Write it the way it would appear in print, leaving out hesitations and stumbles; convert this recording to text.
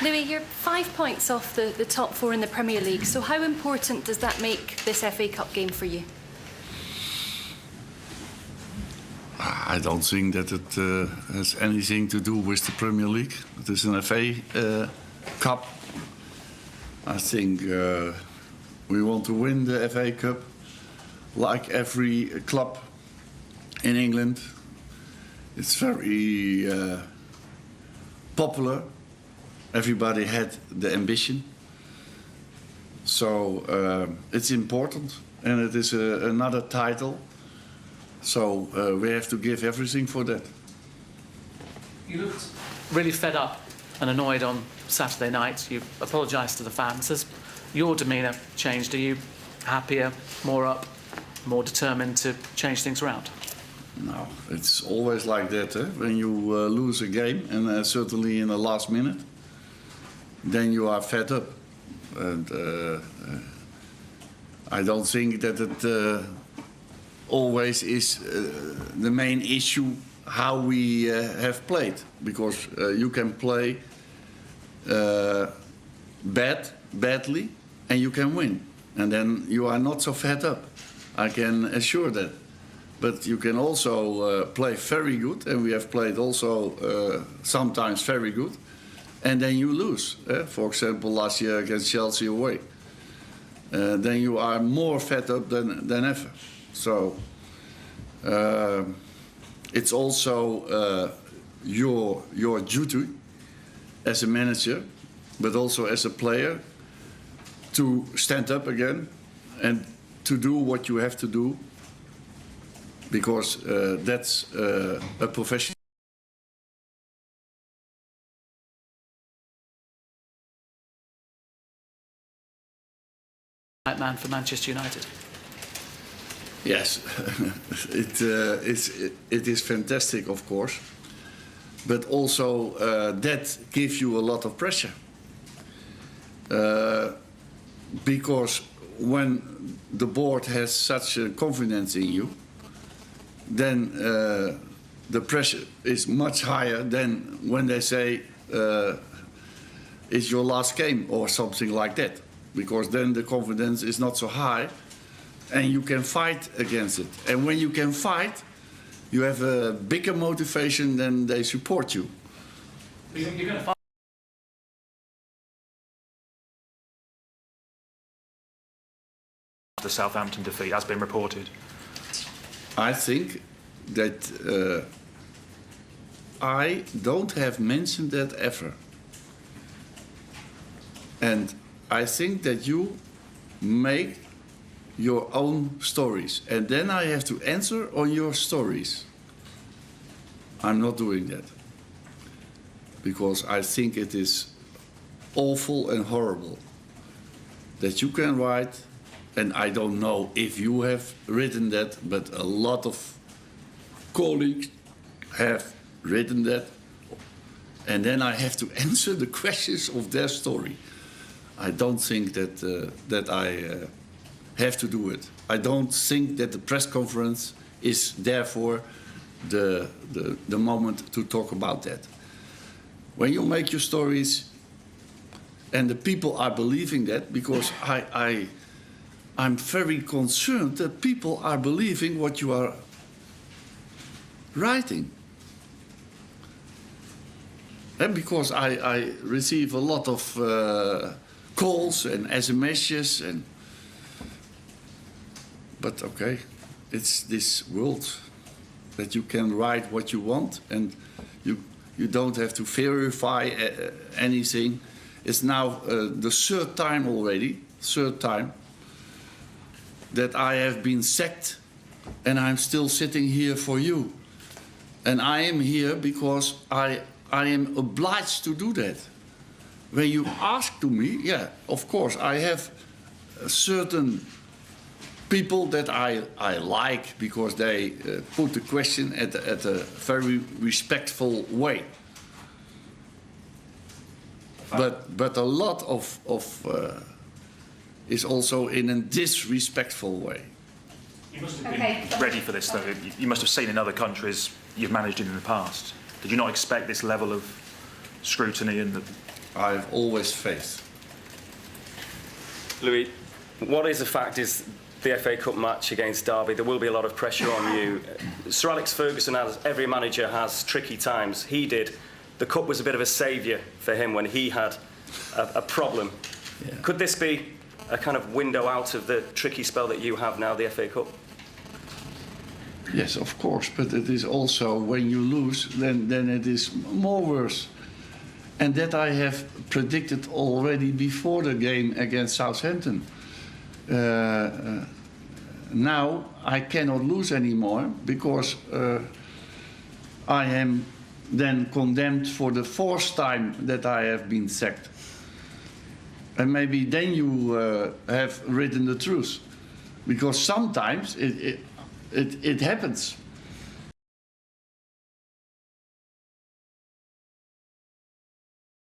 Louis, you're 5 points off the top four in the Premier League, so how important does that make this FA Cup game for you? I don't think that it has anything to do with the Premier League. It is an FA Cup. I think we want to win the FA Cup, like every club in England. It's very popular. Everybody had the ambition. So it's important, and it is another title. So we have to give everything for that. You looked really fed up and annoyed on Saturday night. You apologised to the fans. Has your demeanour changed? Are you happier, more up, more determined to change things around? No, it's always like that. When you lose a game, and certainly in the last minute, then you are fed up. And I don't think that it always is the main issue how we have played, because you can play badly and you can win, and then you are not so fed up. I can assure that. But you can also play very good, and we have played also sometimes very good, and then you lose. For example, last year against Chelsea away. Then you are more fed up than ever. So it's also your duty as a manager, but also as a player, to stand up again and to do what you have to do, because that's a profession. Right man for Manchester United. Yes, it is fantastic, of course, but also that gives you a lot of pressure, because when the board has such a confidence in you, then the pressure is much higher than when they say it's your last game or something like that, because then the confidence is not so high and you can fight against it. And when you can fight, you have a bigger motivation than they support you. You're going to fight. The Southampton defeat has been reported. I think that I don't have mentioned that ever. And I think that you make your own stories, and then I have to answer on your stories. I'm not doing that, because I think it is awful and horrible that you can write, and I don't know if you have written that, but a lot of colleagues have written that, and then I have to answer the questions of their story. I don't think that I have to do it. I don't think that the press conference is therefore the moment to talk about that. When you make your stories, and the people are believing that, because I'm very concerned that people are believing what you are writing. And because I receive a lot of calls and SMSs, but okay, it's this world that you can write what you want, and you don't have to verify anything. It's now the third time already, that I have been sacked, and I'm still sitting here for you. And I am here because I am obliged to do that. When you ask to me, yeah, of course, I have certain people that I like, because they put the question at a very respectful way. But a lot of is also in a disrespectful way. You must have been ready for this, though. You must have seen in other countries you've managed in the past. Did you not expect this level of scrutiny and I've always faced. Louis, what is a fact is the FA Cup match against Derby, there will be a lot of pressure on you. Sir Alex Ferguson, as every manager, has tricky times. He did. The Cup was a bit of a saviour for him when he had a problem. Yeah. Could this be a kind of window out of the tricky spell that you have now, the FA Cup? Yes, of course, but it is also when you lose, then it is more worse. And that I have predicted already before the game against Southampton. Now I cannot lose anymore because I am then condemned for the fourth time that I have been sacked. And maybe then you have written the truth. Because sometimes it happens.